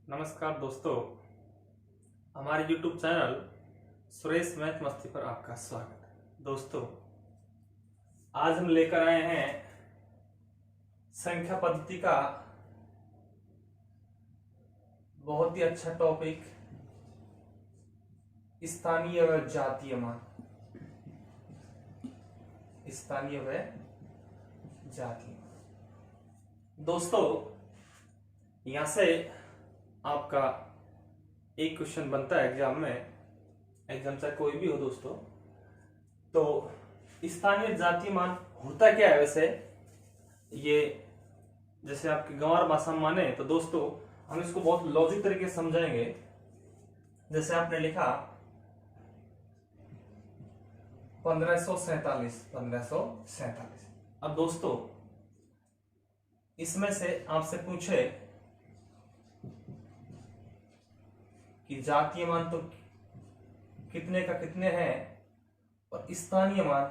नमस्कार दोस्तों, हमारे YouTube चैनल सुरेश मैथ मस्ती पर आपका स्वागत है। दोस्तों, आज हम लेकर आए हैं संख्या पद्धति का बहुत ही अच्छा टॉपिक, स्थानीय व जातीय मान। स्थानीय व जातीय मान। दोस्तों, यहां से आपका एक क्वेश्चन बनता है एग्जाम में, एग्जाम चाहे कोई भी हो दोस्तों। तो स्थानीय जातीय मान होता क्या है? वैसे ये जैसे आपकी गंवार भाषा में माने तो दोस्तों हम इसको बहुत लॉजिक तरीके से समझाएंगे। जैसे आपने लिखा 1547। अब दोस्तों इसमें से आपसे पूछे कि जातीय मान तो कितने का कितने हैं और स्थानीय मान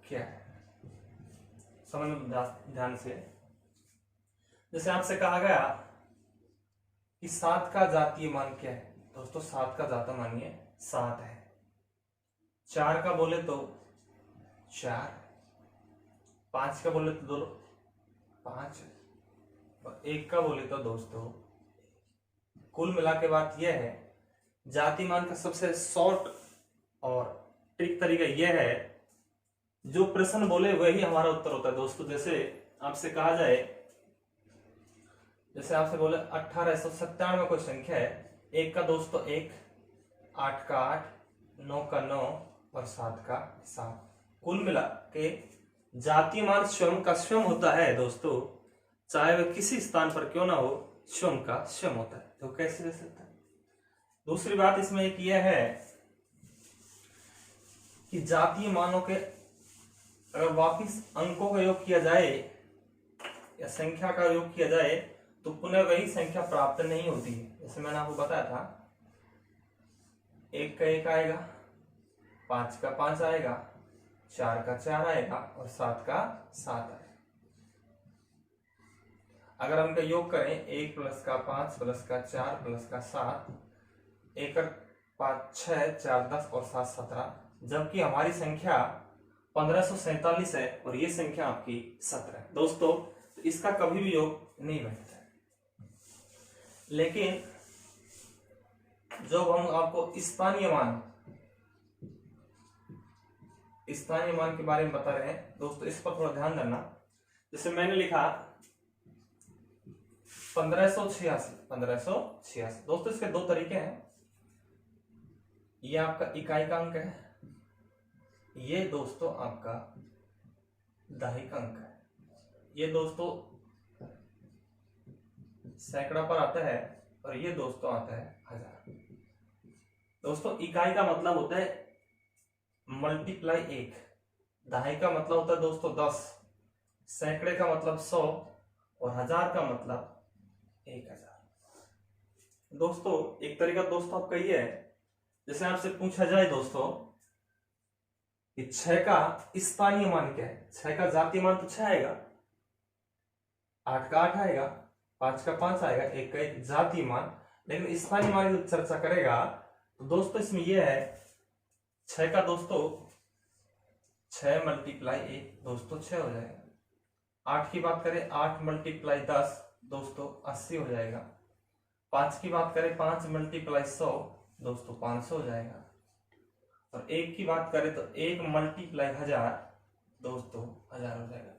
क्या है, समझ ध्यान से। जैसे आपसे कहा गया कि 7 का जातीय मान क्या है? दोस्तों 7 का जाता मानिए 7 है। 4 का बोले तो 4, 5 का बोले तो 5 और 1 का बोले तो दोस्तों। कुल मिला के बात यह है, जाति मान का सबसे शॉर्ट और ट्रिक तरीका यह है, जो प्रश्न बोले वही हमारा उत्तर होता है दोस्तों। जैसे आपसे कहा जाए, जैसे आपसे बोले 1897 कोई संख्या है, 1 का दोस्तों 1, 8 का 8, 9 का 9 और 7 का 7। कुल मिला के जातीय मान स्वयं का स्वयं होता है दोस्तों, चाहे वह किसी स्थान पर क्यों ना हो, स्वयं का स्वयं होता है। तो कैसे दे सकता है? दूसरी बात इसमें एक यह है कि जातीय मानों के अगर वापिस अंकों का योग किया जाए या संख्या का योग किया जाए तो पुनः वही संख्या प्राप्त नहीं होती है। जैसे मैंने आपको बताया था, 1 का 1 आएगा, 5 का 5 आएगा, 4 का 4 आएगा और 7 का 7 आएगा। अगर हम इनका योग करें, 1 प्लस का 5 प्लस का 4 प्लस का 7, 1 और 5 6, 4 10 और 7 17, जबकि हमारी संख्या 1547 है और ये संख्या आपकी 17 है दोस्तों। तो इसका कभी भी योग नहीं बैठता है। लेकिन जब हम आपको स्थानीय मान के बारे में बता रहे हैं दोस्तों, इस पर थोड़ा ध्यान देना। जैसे मैंने लिखा 1586 दोस्तों, इसके दो तरीके हैं। ये आपका इकाई का अंक है, ये दोस्तों आपका दहाई का अंक है। ये दोस्तों सैकड़ा पर आता है और ये दोस्तों आता है 1000। दोस्तों इकाई का मतलब होता है मल्टीप्लाई 1, दहाई का मतलब होता है दोस्तों 10, सैकड़े का मतलब 100 और 1000 का मतलब 1000। दोस्तों एक तरीका दोस्तों आपका ये है, जैसे आपसे पूछा जाए दोस्तों कि 6 का स्थानीय मान क्या है? 6 का जातीय मान तो 6 आएगा, 8 का 8 आएगा, 5 का 5 आएगा, 1 का 1 जातीय मान। लेकिन स्थानीय मान की चर्चा करेगा तो दोस्तों इसमें यह है, 6 का दोस्तों 6 मल्टीप्लाई 1 दोस्तों 6 हो जाएगा। 8 की बात करें, 8 मल्टीप्लाई 10 दोस्तों 80 हो जाएगा। 5 की बात करें, 5 मल्टीप्लाई 100 दोस्तों 500 हो जाएगा। और 1 की बात करें तो 1 मल्टीप्लाई 1000 दोस्तों 1000 हो जाएगा।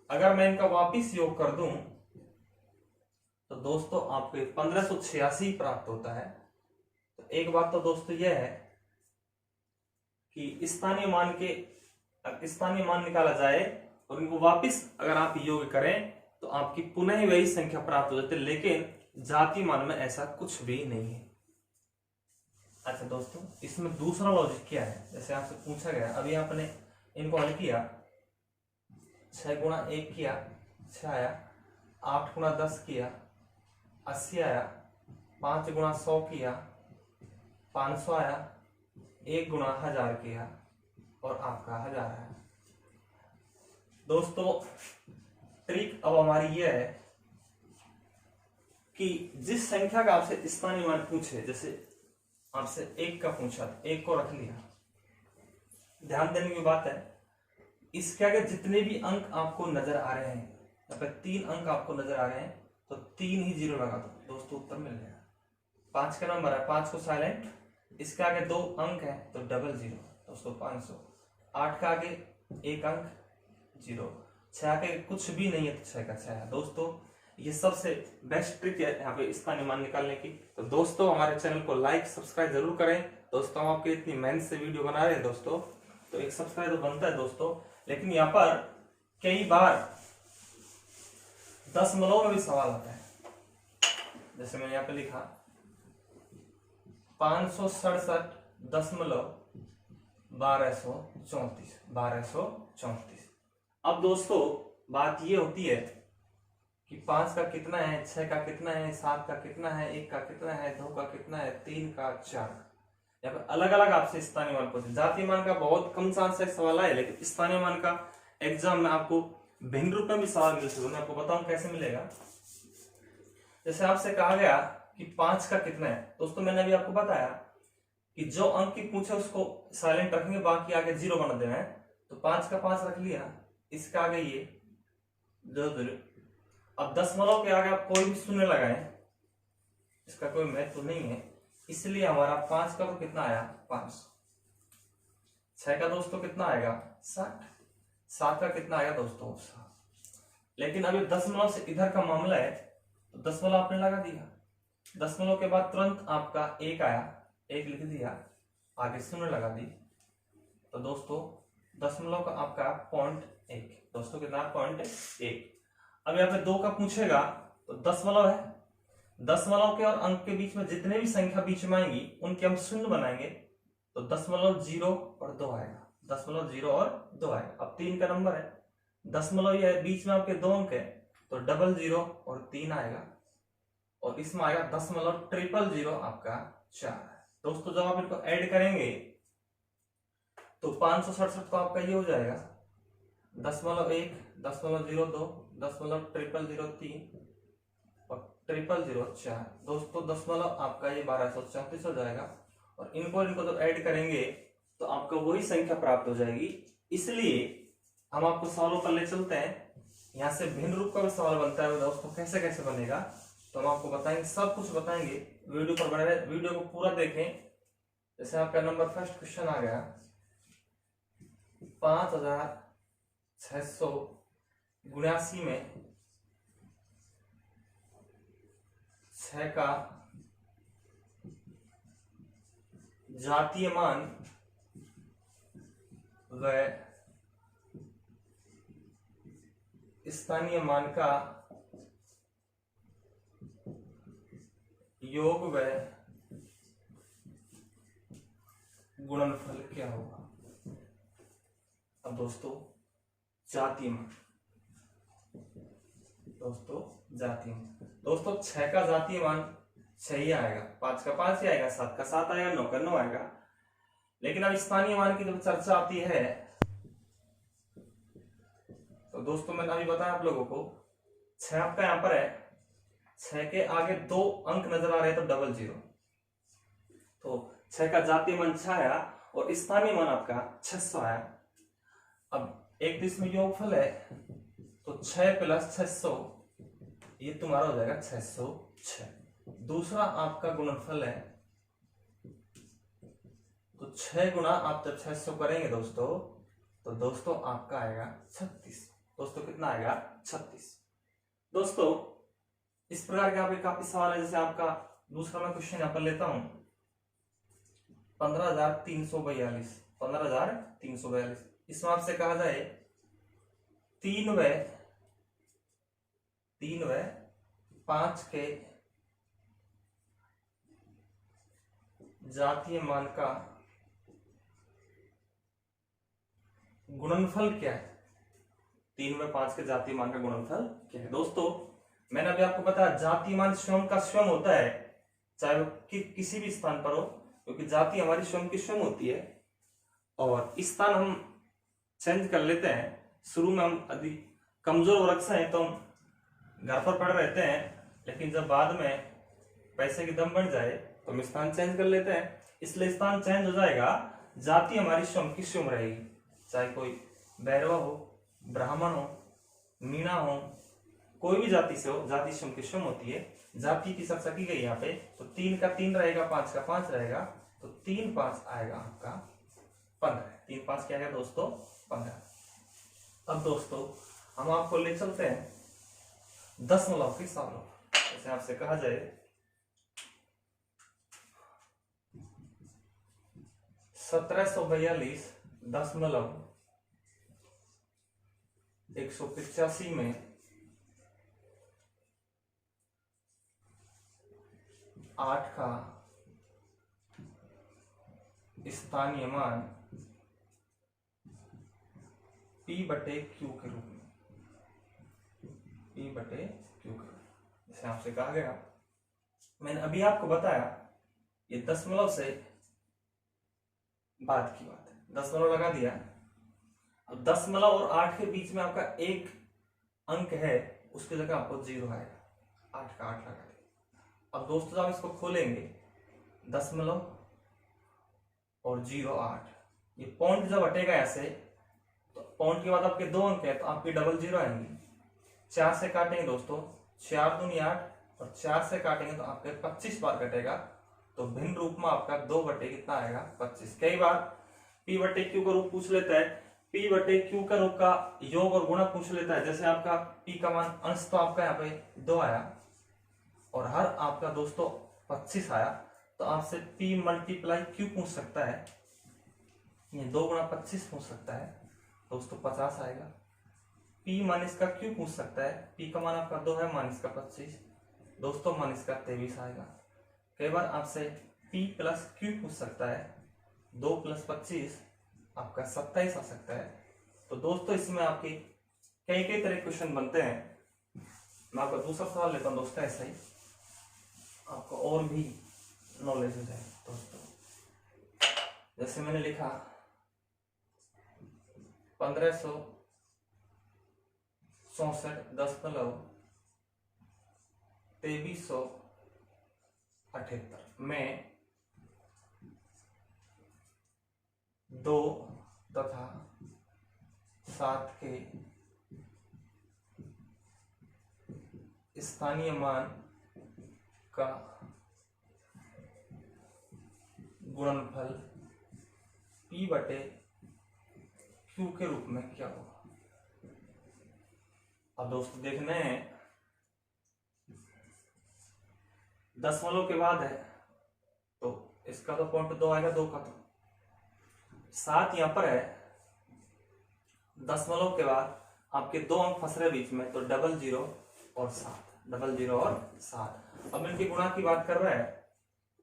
अगर मैं इनका वापिस योग कर दूं तो दोस्तों आपको 1586 प्राप्त होता है। तो एक बात तो दोस्तों यह है कि स्थानीय मान निकाला जाए और इनको वापिस अगर आप योग करें तो आपकी पुनः ही वही संख्या प्राप्त हो जाती है। लेकिन जातीय मान में ऐसा कुछ भी नहीं है। अच्छा दोस्तों, इसमें दूसरा लॉजिक क्या है? जैसे आपसे पूछा गया, अभी आपने इनको हल किया, 6 गुणा 1 किया 6 आया, 8 गुणा 10 किया 80 आया, 5 गुणा 100 किया 500 आया, 1 गुणा 1000 किया और आपका 1000 आया। दोस्तों ट्रिक अब हमारी ये है कि जिस संख्या का आपसे स्थानीय मान पूछे, जैसे आपसे 1 का पूछा, 1 को रख लिया। ध्यान देने की बात है, इसके आगे जितने भी अंक आपको नजर आ रहे हैं, यहाँ पे 3 अंक आपको नजर आ रहे हैं, तो 3 ही जीरो लगा दो, दोस्तों उत्तर मिल जाएगा। 5 का नंबर है, 5 को साइलेंट, इसके आगे 2 अंक है तो डबल जीरो, दोस्तों 500। 8 का आगे 1 अंक, जीरो। 6 के कुछ भी नहीं है तो 6 का 6 है। दोस्तों ये सबसे बेस्ट ट्रिक है यहाँ पे स्थानीय मान निकालने की। तो दोस्तों हमारे चैनल को लाइक सब्सक्राइब जरूर करें। दोस्तों हम आपके इतनी मेहनत से वीडियो बना रहे हैं दोस्तों, तो एक सब्सक्राइब तो बनता है दोस्तों, लेकिन यहाँ पर कई बार दशमलव में भी सवाल आता है। जैसे मैंने यहाँ पे लिखा 567.1234। अब दोस्तों बात ये होती है कि 5 का कितना है, 6 का कितना है, 7 का कितना है, 1 का कितना है, 2 का कितना है, 3 का, 4 का। यहाँ पे अलग अलग आपसे स्थानीय मान पूछे। जातीय मान का बहुत कम चांस है सवाल आए, लेकिन स्थानीय मान का एग्जाम में आपको भिन्न रूप में भी सवाल मिल सकते हैं। मैं आपको बताऊं कैसे मिलेगा। जैसे आपसे कहा गया कि 5 का कितना है, दोस्तों मैंने अभी आपको बताया कि जो अंक की पूछे उसको साइलेंट रखेंगे, बाकी आगे जीरो बना देना है। तो 5 का 5 रख लिया, इसका आगे ये दो। अब दशमलव के आगे आप कोई भी शून्य लगाएं, इसका कोई महत्व नहीं है, इसलिए हमारा 5 का तो कितना आया 500। 6 का दोस्तों कितना आएगा 60। 7 का कितना आएगा दोस्तों 7। लेकिन अभी दशमलव से इधर का मामला है, तो दशमलव आपने लगा दिया, दशमलव के बाद तुरंत आपका 1 आया, 1 लिख दिया, आगे शून्य लगा दी, तो दोस्तों दशमलव का आपका 0.1, दोस्तों कितना 0.1। अब यहाँ पे 2 का पूछेगा तो दशमलव है, दशमलव के और अंक के बीच में जितने भी संख्या बीच में आएंगी उनके हम शून्य बनाएंगे, तो दशमलव 0 और 2 आएगा, दशमलव 0 और 2 आएगा। अब 3 का नंबर है, दशमलव ये है, बीच में आपके 2 अंक है, तो डबल 0 और 3 आएगा, और इसमें आएगा दशमलव 000 आपका 4 है। दोस्तों जब आप इनको ऐड करेंगे तो 567 तो आपका ये हो जाएगा 0.1, 0.02, 0.003 और 0.004। दोस्तों दशमलव आपका ये 1234 हो जाएगा, और इनको जब ऐड करेंगे तो आपको वही संख्या प्राप्त हो जाएगी। इसलिए हम आपको सवालों पर ले चलते हैं। यहाँ से भिन्न रूप का भी सवाल बनता है दोस्तों, कैसे कैसे बनेगा तो हम आपको बताएंगे, सब कुछ बताएंगे। वीडियो पर बने रहे, वीडियो को पूरा देखें। जैसे आपका नंबर फर्स्ट क्वेश्चन आ गया 5679 में 6 का जातीय मान व स्थानीय मान का योग व गुणनफल क्या होगा। अब दोस्तों जातीय मान, दोस्तों 6 का जातीय मान 6 ही आएगा, 5 का 5 ही आएगा, 7 का 7 आएगा, 9 का 9 आएगा। लेकिन अब स्थानीय मान की जब चर्चा आती है तो दोस्तों मैंने अभी बताया आप लोगों को, 6 आपका यहाँ पर है, 6 के आगे 2 अंक नजर आ रहे हैं तो डबल 0, तो 6 का जातीय मान 6 आया और स्थानीय मान आपका 600 आया। अब एक इसमें योगफल है, तो 6 + 600 ये तुम्हारा हो जाएगा 606। दूसरा आपका गुणनफल है, तो 6 गुणा आप जब 600 करेंगे दोस्तों, तो दोस्तों आपका आएगा 36। दोस्तों कितना आएगा 36। दोस्तों इस प्रकार के आपके काफी सवाल है। जैसे आपका दूसरा मैं क्वेश्चन यहाँ पर लेता हूं 15,342। इसमें आपसे कहा जाए 3 व 5 के जातीय मान का गुणनफल क्या है। 3 व 5 के जातीय मान का गुणनफल क्या है। दोस्तों मैंने अभी आपको बताया जातीय मान स्वयं का स्वयं होता है, चाहे वो किसी भी स्थान पर हो, क्योंकि जाति हमारी स्वयं की स्वयं होती है। और स्थान हम चेंज कर लेते हैं। शुरू में हम अधिक कमजोर वर्ग से हैं तो हम घर पर पड़े रहते हैं, लेकिन जब बाद में पैसे की दम बढ़ जाए तो हम स्थान चेंज कर लेते हैं, इसलिए स्थान चेंज हो जाएगा। जाति हमारी स्वयं की स्वयं रहेगी, चाहे कोई बैरवा हो, ब्राह्मण हो, मीणा हो, कोई भी जाति से हो, जाति स्वयं की स्वयं होती है। जाति की चर्चा की गई यहाँ पे, तो 3 का 3 रहेगा, 5 का 5 रहेगा, तो 3 5 आएगा आपका 15। 3 5 क्या है दोस्तों 15। अब दोस्तों हम आपको ले चलते हैं दशमलव के सालों। जैसे आपसे कहा जाए 1742.185 में 8 का स्थानीय मान P/Q के रूप में, P/Q के रूप में, जैसे आपसे कहा गया, मैंने अभी आपको बताया ये दशमलव से बाद की बात है, दशमलव लगा दिया। अब दशमलव और 8 के बीच में आपका एक अंक है, उसकी जगह आपको 0 आएगा, 8 का 8 लगा दिया। अब दोस्तों जब आप इसको खोलेंगे, दशमलव और 0 8, ये पॉइंट जब हटेगा ऐसे, तो पॉइंट के बाद आपके 2 अंक है, तो आपकी डबल 0 आएंगी। 4 से काटेंगे दोस्तों, 4 दूनी 8, और 4 से काटेंगे तो आपके 25 बार कटेगा, तो भिन्न रूप में आपका 2 बटे कितना आएगा 25। कई बार P/Q का रूप पूछ लेता है, P/Q का रूप का योग और गुणा पूछ लेता है। जैसे आपका P का मान अंश तो आपका यहाँ पे 2 आया, और हर आपका दोस्तों 25 आया, तो आपसे P×Q पूछ सकता है, ये 2 गुणा 25 पूछ सकता है दोस्तों, 50 आएगा। P-Q पूछ सकता है, P का मान आपका 2 है, -का 25 दोस्तों, -का 23 आएगा। कई बार आपसे P+Q पूछ सकता है, 2 + 25 आपका 27 आ सकता है। तो दोस्तों इसमें आपके कई कई तरह के क्वेश्चन बनते हैं। मैं आपका दूसरा सवाल लेता हूँ दोस्तों, ऐसा ही आपको और भी नॉलेज हो जाए दोस्तों। जैसे मैंने लिखा 1564.2378 में 2 तथा 7 के स्थानीय मान का गुणनफल P/Q के रूप में क्या होगा। अब दोस्तों देखना है, दशमलव के बाद है तो इसका तो पॉइंट 2 आएगा, 2 का तो 7 यहां पर है, दशमलव के बाद आपके 2 अंक फंस रहे बीच में, तो 00 और 7, 00 और 7। अब इनकी गुणा की बात कर रहा है,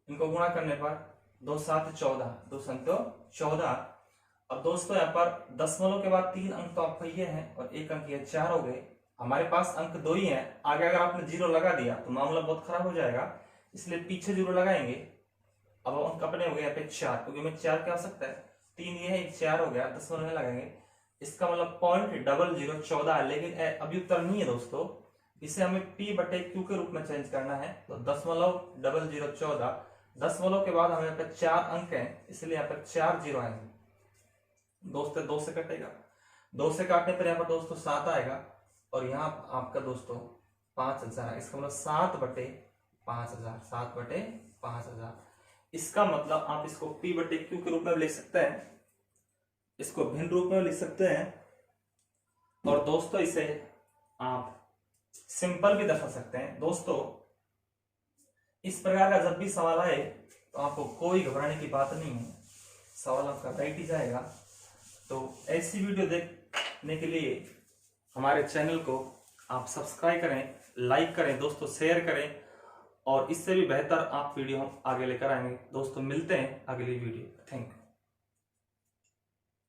इनको गुणा करने पर 2 7 14, 2 संतो 14। अब दोस्तों यहाँ पर दशमलव के बाद 3 अंक तो आपका ये है, और 1 अंक ये 4 हो गए। हमारे पास अंक 2 ही है, आगे अगर आपने 0 लगा दिया तो मामला बहुत खराब हो जाएगा, इसलिए पीछे 0 लगाएंगे। अब अंक अपने हो गए यहाँ पे 4, क्योंकि हमें 4 क्या हो सकता है, 3 ये है, 4 हो गया, दशमलव में लगाएंगे, इसका मतलब पॉइंट 0014 है। लेकिन अभी उत्तर नहीं है दोस्तों, इसे हमें P/Q के रूप में चेंज करना है। तो 0.0014, दशमलव के बाद हमें यहाँ पे 4 अंक हैं, इसलिए यहाँ पे 4 0 आएंगे दोस्तों। 2 से कटेगा, 2 से काटने पर यहाँ पर दोस्तों 7 आएगा, और यहाँ आपका दोस्तों 5000, इसका मतलब 7/5000, 7/5000। इसका मतलब आप इसको P/Q के रूप में लिख सकते हैं, इसको भिन्न रूप में लिख सकते हैं, और दोस्तों इसे आप सिंपल भी दर्शा सकते हैं। दोस्तों इस प्रकार का जब भी सवाल आए तो आपको कोई घबराने की बात नहीं है, सवाल आपका राइट ही जाएगा। तो ऐसी वीडियो देखने के लिए हमारे चैनल को आप सब्सक्राइब करें, लाइक करें दोस्तों, शेयर करें, और इससे भी बेहतर आप वीडियो हम आगे लेकर आएंगे दोस्तों। मिलते हैं अगली वीडियो, थैंक यू।